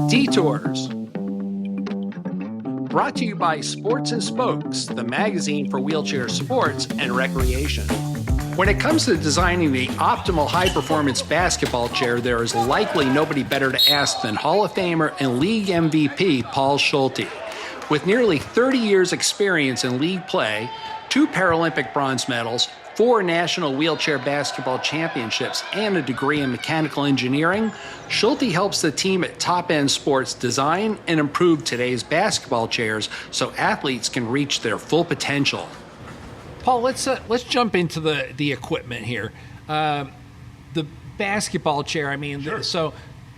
Detours. Brought to you by Sports and Spokes, the magazine for wheelchair sports and recreation. When it comes to designing the optimal high-performance basketball chair, there is likely nobody better to ask than Hall of Famer and league MVP Paul Schulte. With nearly 30 years experience in league play, 2 Paralympic bronze medals, 4 national wheelchair basketball championships, and a degree in mechanical engineering, Schulte helps the team at Top End Sports design and improve today's basketball chairs so athletes can reach their full potential. Paul, let's jump into the equipment here. The basketball chair, sure.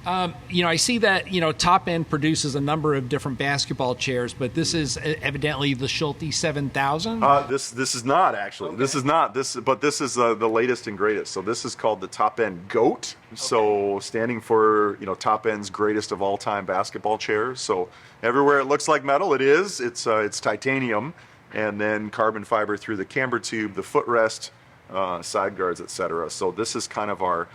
I see that, Top End produces a number of different basketball chairs, but this is evidently the Schulte 7000? This is not, actually. Okay. This is not. This is the latest and greatest. So this is called the Top End GOAT. Okay. So standing for, Top End's greatest of all time basketball chairs. So everywhere it looks like metal, it is. It's titanium, and then carbon fiber through the camber tube, the footrest, side guards, etc. So this is kind of our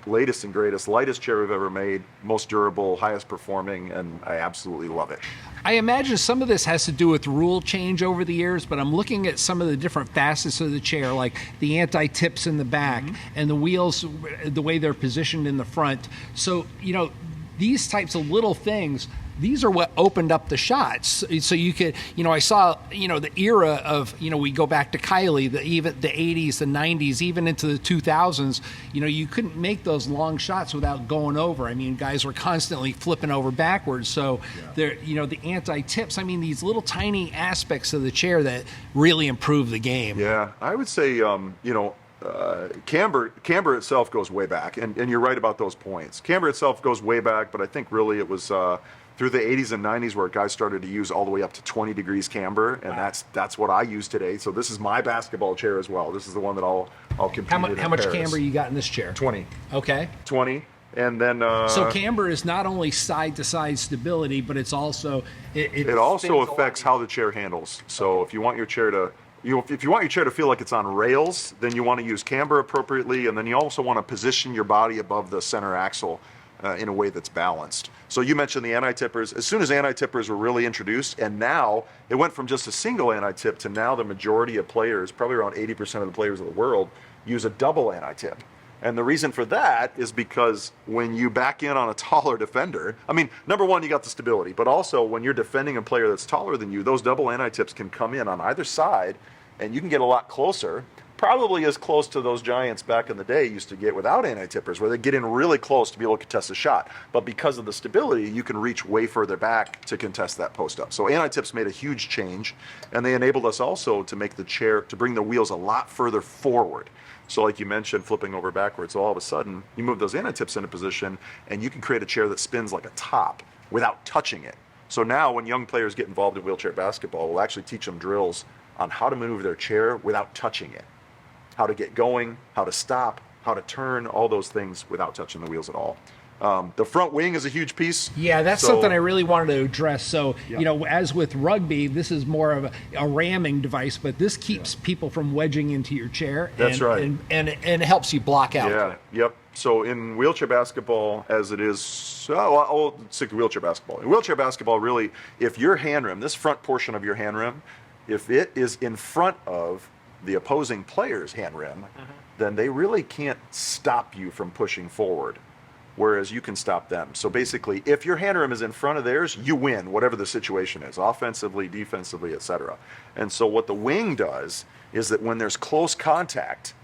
latest and greatest, lightest chair we've ever made, most durable, highest performing, and I absolutely love it. I imagine some of this has to do with rule change over the years, but I'm looking at some of the different facets of the chair, like the anti-tips in the back, mm-hmm. and the wheels, the way they're positioned in the front. So, these types of little things, these are what opened up the shots. So you could, I saw, the era of, we go back to Kylie, even the 80s, the 90s, even into the 2000s, you couldn't make those long shots without going over. Guys were constantly flipping over backwards. So the anti-tips, these little tiny aspects of the chair that really improve the game. Yeah, I would say, camber itself goes way back, and you're right about those points. Camber itself goes way back, but I think really it was through the 80s and 90s where guys started to use all the way up to 20 degrees camber, and wow. that's what I use today. So this is my basketball chair as well. This is the one that I'll compete in. How much camber you got in this chair? 20. Okay. 20. And then so camber is not only side-to-side stability, but it's also it also affects how the chair handles. So if you want your chair to if you want your chair to feel like it's on rails, then you want to use camber appropriately, and then you also want to position your body above the center axle in a way that's balanced. So you mentioned the anti-tippers. As soon as anti-tippers were really introduced, and now it went from just a single anti-tip to now the majority of players, probably around 80% of the players of the world, use a double anti-tip. And the reason for that is because when you back in on a taller defender, number one, you got the stability, but also when you're defending a player that's taller than you, those double anti-tips can come in on either side, and you can get a lot closer, probably as close to those giants back in the day used to get without anti-tippers, where they get in really close to be able to contest a shot. But because of the stability, you can reach way further back to contest that post-up. So anti-tips made a huge change, and they enabled us also to make the chair, to bring the wheels a lot further forward. So like you mentioned, flipping over backwards, so all of a sudden, you move those anti-tips into position, and you can create a chair that spins like a top without touching it. So now when young players get involved in wheelchair basketball, we'll actually teach them drills on how to maneuver their chair without touching it, how to get going, how to stop, how to turn, all those things without touching the wheels at all. The front wing is a huge piece. Yeah, that's something I really wanted to address. So, as with rugby, this is more of a ramming device, but this keeps people from wedging into your chair. That's right. And it helps you block out. Yeah, yep. So in wheelchair basketball, as it is, I'll stick to wheelchair basketball. In wheelchair basketball, really, if your hand rim, this front portion of your hand rim, if it is in front of the opposing player's hand rim, then they really can't stop you from pushing forward, whereas you can stop them. So basically, if your hand rim is in front of theirs, you win, whatever the situation is, offensively, defensively, etc. And so what the wing does is that when there's close contact,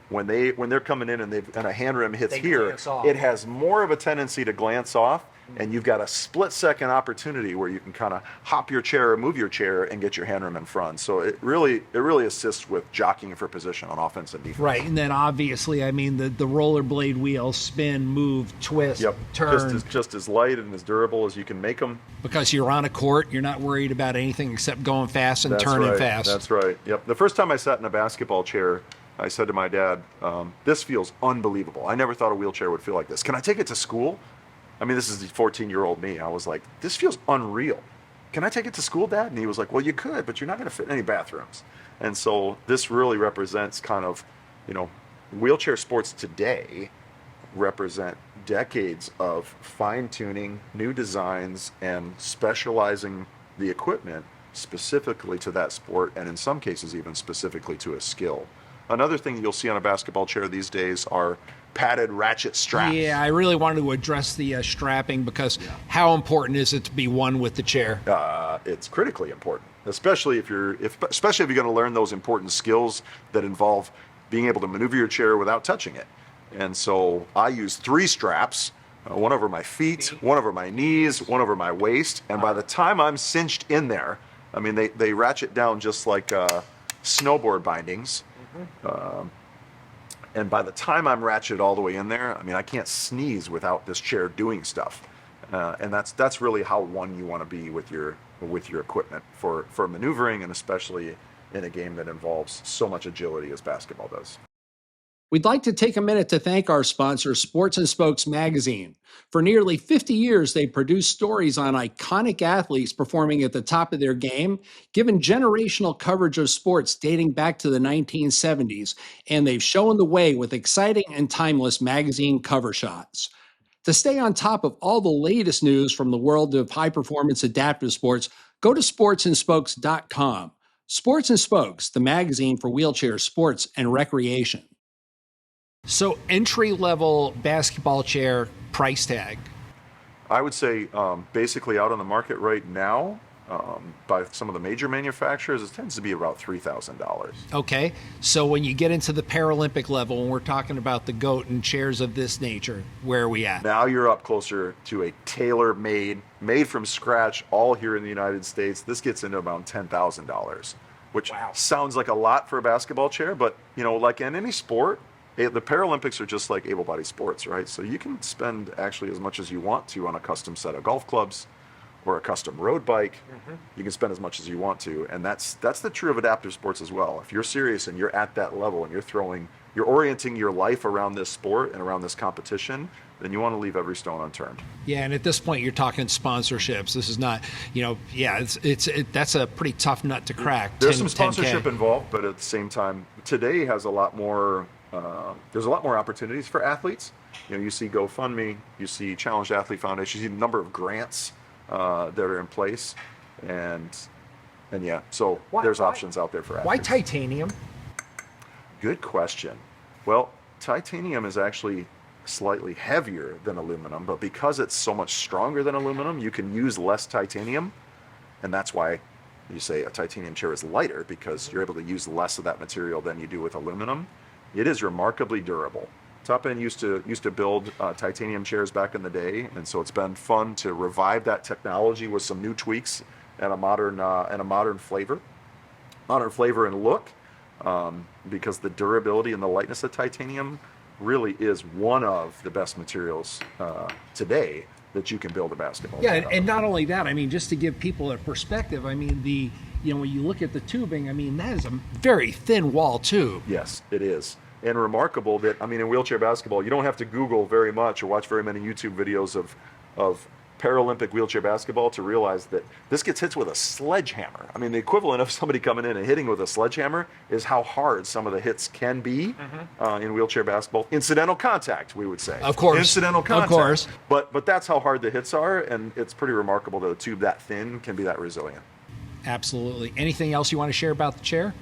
when they're coming in and a hand rim hits here, it has more of a tendency to glance off, and you've got a split-second opportunity where you can kind of hop your chair or move your chair and get your hand rim in front. So it really assists with jockeying for position on offense and defense. Right, and then obviously, the rollerblade wheels spin, move, twist, turn. Just as light and as durable as you can make them. Because you're on a court, you're not worried about anything except going fast and turning fast. That's right, yep. The first time I sat in a basketball chair, I said to my dad, this feels unbelievable. I never thought a wheelchair would feel like this. Can I take it to school? This is the 14-year-old me. I was like, this feels unreal. Can I take it to school, Dad? And he was like, well, you could, but you're not going to fit in any bathrooms. And so this really represents kind of, wheelchair sports today represent decades of fine-tuning, new designs, and specializing the equipment specifically to that sport, and in some cases even specifically to a skill. Another thing you'll see on a basketball chair these days are padded ratchet straps. Yeah, I really wanted to address the strapping, because how important is it to be one with the chair? It's critically important, especially if you're going to learn those important skills that involve being able to maneuver your chair without touching it. And so I use 3 straps, one over my feet, one over my knees, one over my waist, and by the time I'm cinched in there, I mean, they ratchet down just like snowboard bindings. And by the time I'm ratcheted all the way in there, I mean, I can't sneeze without this chair doing stuff. And that's really how one you want to be with your equipment for maneuvering, and especially in a game that involves so much agility as basketball does. We'd like to take a minute to thank our sponsor, Sports and Spokes magazine. For nearly 50 years, they've produced stories on iconic athletes performing at the top of their game, given generational coverage of sports dating back to the 1970s, and they've shown the way with exciting and timeless magazine cover shots. To stay on top of all the latest news from the world of high-performance adaptive sports, go to sportsandspokes.com. Sports and Spokes, the magazine for wheelchair sports and recreation. So entry-level basketball chair price tag? I would say basically out on the market right now, by some of the major manufacturers, it tends to be about $3,000. Okay, so when you get into the Paralympic level, and we're talking about the GOAT and chairs of this nature, where are we at? Now you're up closer to a tailor-made, made from scratch, all here in the United States. This gets into about $10,000, which sounds like a lot for a basketball chair, but like in any sport, the Paralympics are just like able-bodied sports, right? So you can spend actually as much as you want to on a custom set of golf clubs or a custom road bike. You can spend as much as you want to, and that's the true of adaptive sports as well. If you're serious and you're at that level and you're orienting your life around this sport and around this competition, then you want to leave every stone unturned. Yeah, and at this point you're talking sponsorships. This is not, that's a pretty tough nut to crack. There's some sponsorship involved, but at the same time, today has a lot more. There's a lot more opportunities for athletes. You see GoFundMe, you see Challenged Athlete Foundation, you see a number of grants that are in place, and yeah, so there's options out there for athletes. Why titanium? Good question. Well, titanium is actually slightly heavier than aluminum, but because it's so much stronger than aluminum, you can use less titanium, and that's why you say a titanium chair is lighter, because you're able to use less of that material than you do with aluminum. It is remarkably durable. Top End used to build titanium chairs back in the day, and so it's been fun to revive that technology with some new tweaks and a modern flavor and look, because the durability and the lightness of titanium really is one of the best materials today that you can build a basketball. Yeah, and not only that, I mean, just to give people a perspective, I mean, when you look at the tubing, I mean, that is a very thin wall tube. Yes, it is. And remarkable that, I mean, in wheelchair basketball, you don't have to Google very much or watch very many YouTube videos of Paralympic wheelchair basketball to realize that this gets hit with a sledgehammer. I mean, the equivalent of somebody coming in and hitting with a sledgehammer is how hard some of the hits can be in wheelchair basketball. Incidental contact, we would say. Of course. Incidental contact. Of course. But that's how hard the hits are, and it's pretty remarkable that a tube that thin can be that resilient. Absolutely. Anything else you want to share about the chair?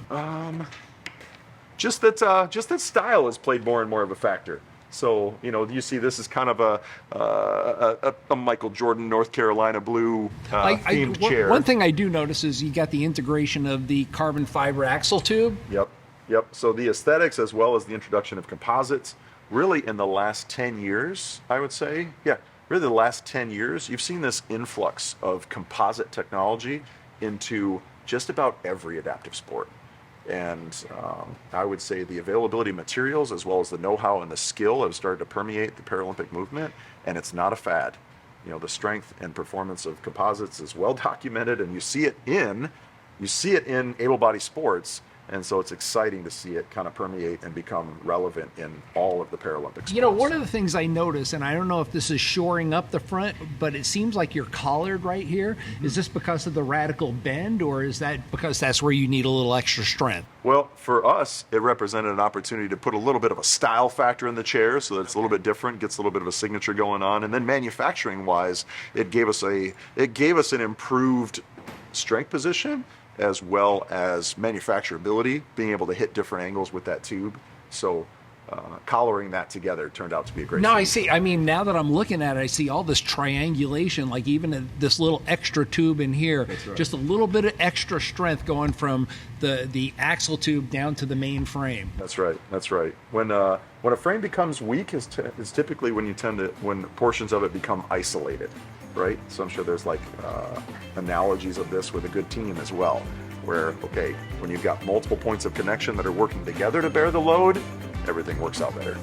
Just that style has played more and more of a factor. So, you see this is kind of a Michael Jordan, North Carolina blue themed chair. One thing I do notice is you got the integration of the carbon fiber axle tube. Yep. So the aesthetics, as well as the introduction of composites, really in the last 10 years, I would say, really the last 10 years, you've seen this influx of composite technology into just about every adaptive sport. And I would say the availability of materials, as well as the know-how and the skill, have started to permeate the Paralympic movement, and it's not a fad. The strength and performance of composites is well documented, and you see it in able-bodied sports, And so it's exciting to see it kind of permeate and become relevant in all of the Paralympics. You know, one of the things I notice, and I don't know if this is shoring up the front, but it seems like you're collared right here. Is this because of the radical bend, or is that because that's where you need a little extra strength? Well, for us, it represented an opportunity to put a little bit of a style factor in the chair so that it's a little bit different, gets a little bit of a signature going on. And then manufacturing-wise, it gave us an improved strength position, as well as manufacturability, being able to hit different angles with that tube. So collaring that together turned out to be a great No, feat. I see. I mean, now that I'm looking at it, I see all this triangulation, like even this little extra tube in here. That's right. Just a little bit of extra strength going from the axle tube down to the main frame. That's right. That's right. When a frame becomes weak is typically when portions of it become isolated, right? So I'm sure there's like analogies of this with a good team as well, where, okay, when you've got multiple points of connection that are working together to bear the load, everything works out better.